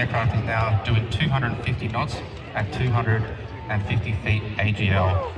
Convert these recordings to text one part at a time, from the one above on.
aircraft is now doing 250 knots at 250 feet AGL.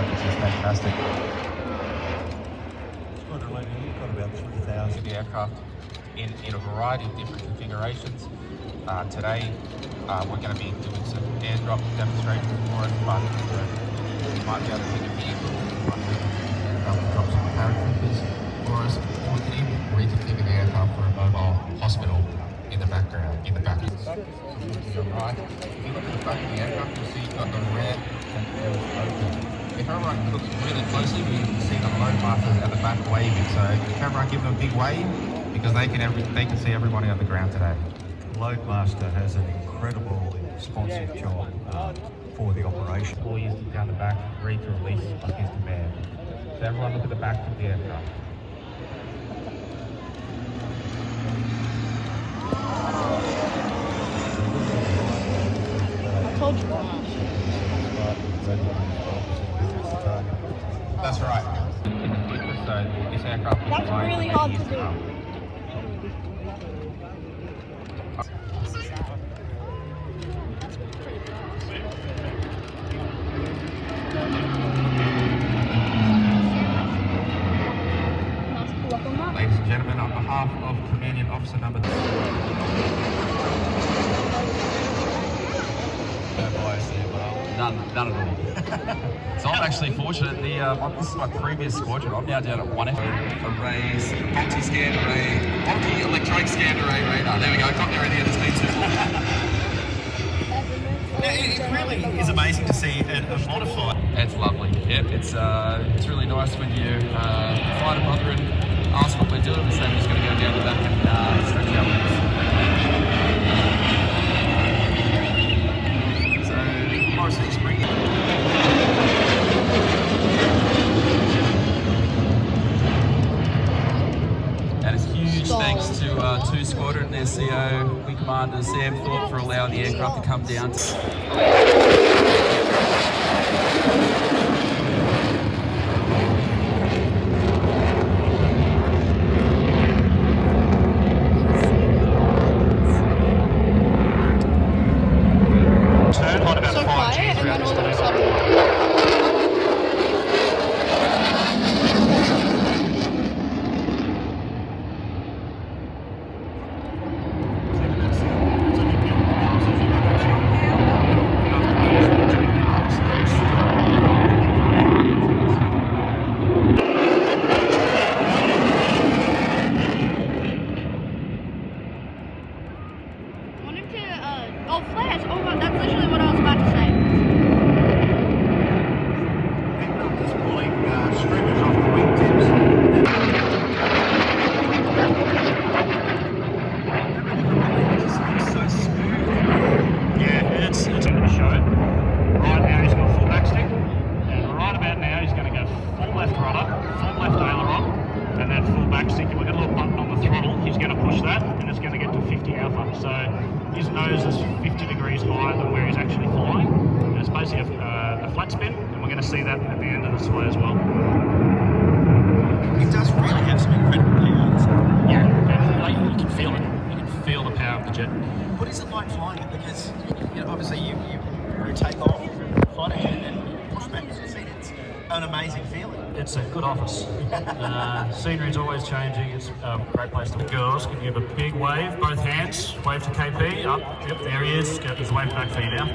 Which is fantastic. You've got about 3,000 aircraft in a variety of different configurations. Today we're going to be doing some airdrop demonstrations for it, but you might be able to take a vehicle and drop some paratroopers for us. We can even reconfigure the aircraft for a mobile hospital in the background, in the back. Right. If you look at the back of the aircraft, you'll see you've got the red and blue open. If everyone looks really closely, we can see the load masters at the back waving. So if everyone give them a big wave, because they can see everybody on the ground today. The Loadmaster has an incredible responsive job for the operation. Employees down the back, ready to release on his command. So everyone look at the back of the aircraft. I told you wrong. That's right. So this aircraft is That's really hard to do. Ladies and gentlemen, on behalf of Commanding Officer Number 2. None at all. So I'm actually fortunate. This is my previous squadron. I'm now down at 1F. Arrays, multi-scan array, multi-electronic scan array radar. There we go. Got there in the end. It's been too long. It really is amazing to see a modified. It's lovely. Yep, it's really nice when you fly to mother and ask what we're doing. So we're just going to go down the back and stretch our legs. So Morrison's bringing. And it's huge thanks to 2 Squadron and their CO, Wing Commander Sam Thorpe, for allowing the aircraft to come down. Turn on about 5 Gs throughout this maneuver. Flash. Oh my, that's literally what I was about to say. Just pulling stringers off the wingtips. So smooth. Yeah, it's going to show. Right now he's got full backstick, and right about now he's going to go full left rudder, full left aileron, and then full backstick. And we've got a little button on the throttle. He's going to push that, and it's going to get to 50 alpha. So his nose is 50 degrees higher than where he's actually flying. And it's basically a flat spin, and we're going to see that at the end of the display as well. It does really have some incredible powers. Yeah, and you can feel it. You can feel the power of the jet. What is it like flying it? Because obviously you take off, fly it, and push back. It's an amazing feeling. It's a good office. Scenery's always changing. It's a great place to be. Girls, can you give a big wave, both hands, wave to KP, up, yep, there he is. There's a wave back for you now.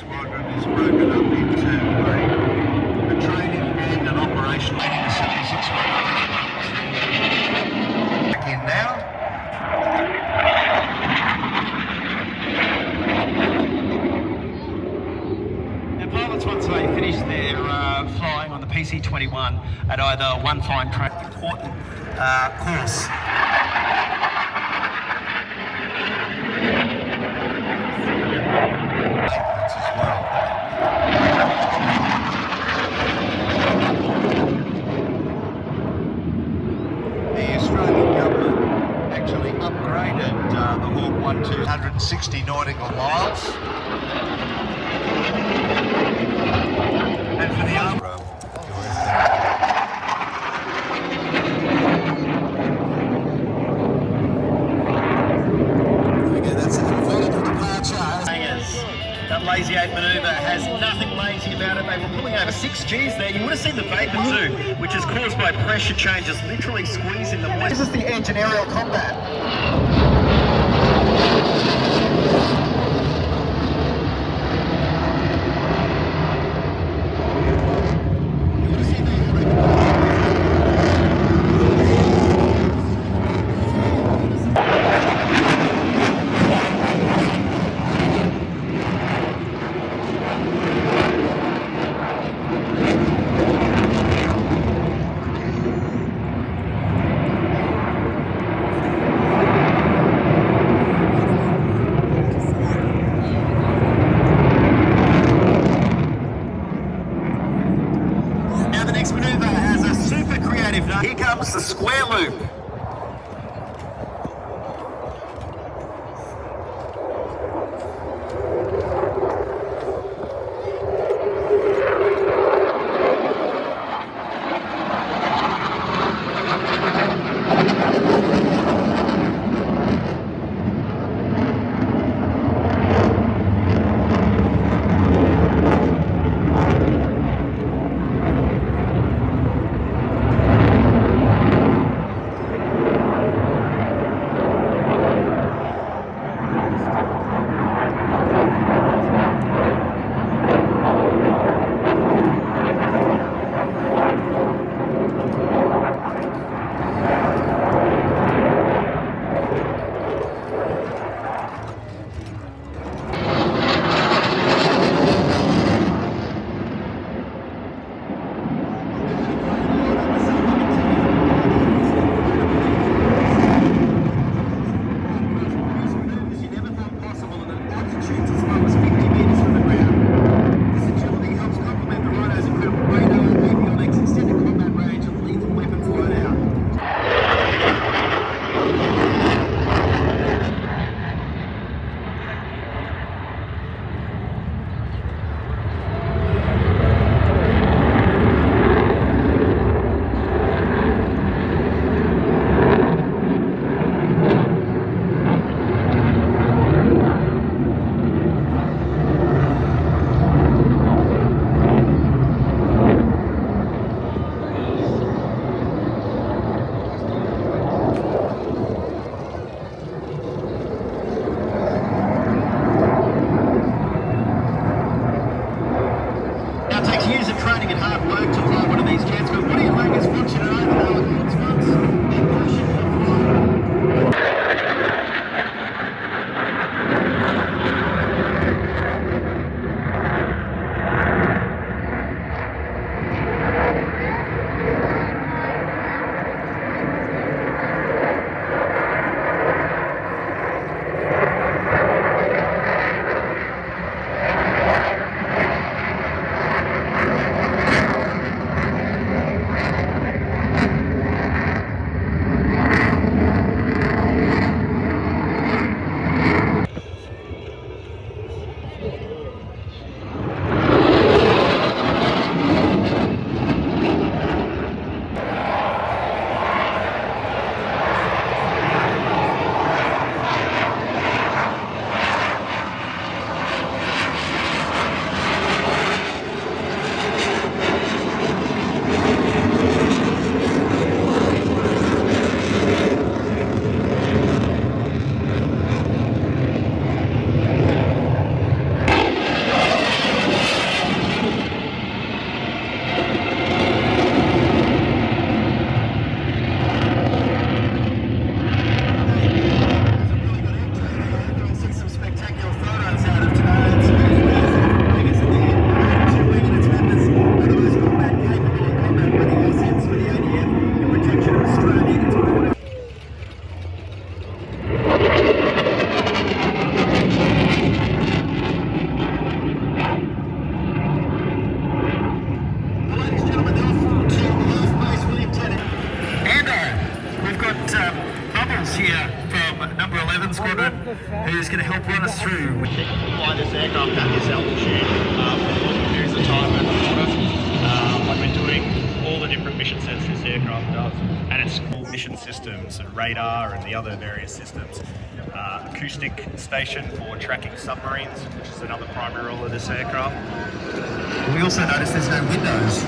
squadron is broken up into a training and an operational. The 76 squadron back in now. Now, pilots, once they finish their flying on the PC-21 at either one fine track, important course. As well. The Australian government actually upgraded the Hawk 1 to 160 nautical miles. And for the army. That lazy 8 manoeuvre has nothing lazy about it. They were pulling over 6 Gs there. You would have seen the vapor too, which is caused by pressure changes, literally squeezing the moisture. This is the engine aerial combat. Here comes the square loop. who's going to help run us through. Fly this aircraft at this altitude for long periods of time at the bottom when we're doing all the different mission sets this aircraft does. And it's all mission systems and radar and the other various systems. Acoustic station for tracking submarines, which is another primary role of this aircraft. We also noticed there's no windows.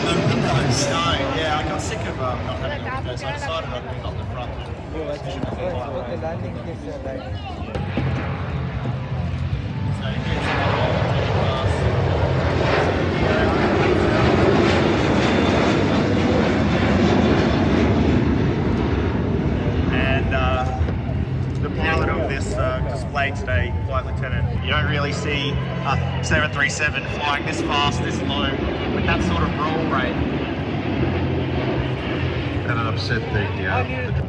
No windows. No, yeah, I got sick of not having a window, so I decided I'd pick up the front. The pilot of this display today, Flight Lieutenant, you don't really see a 737 flying this fast, this low, with that sort of roll rate. And it upset the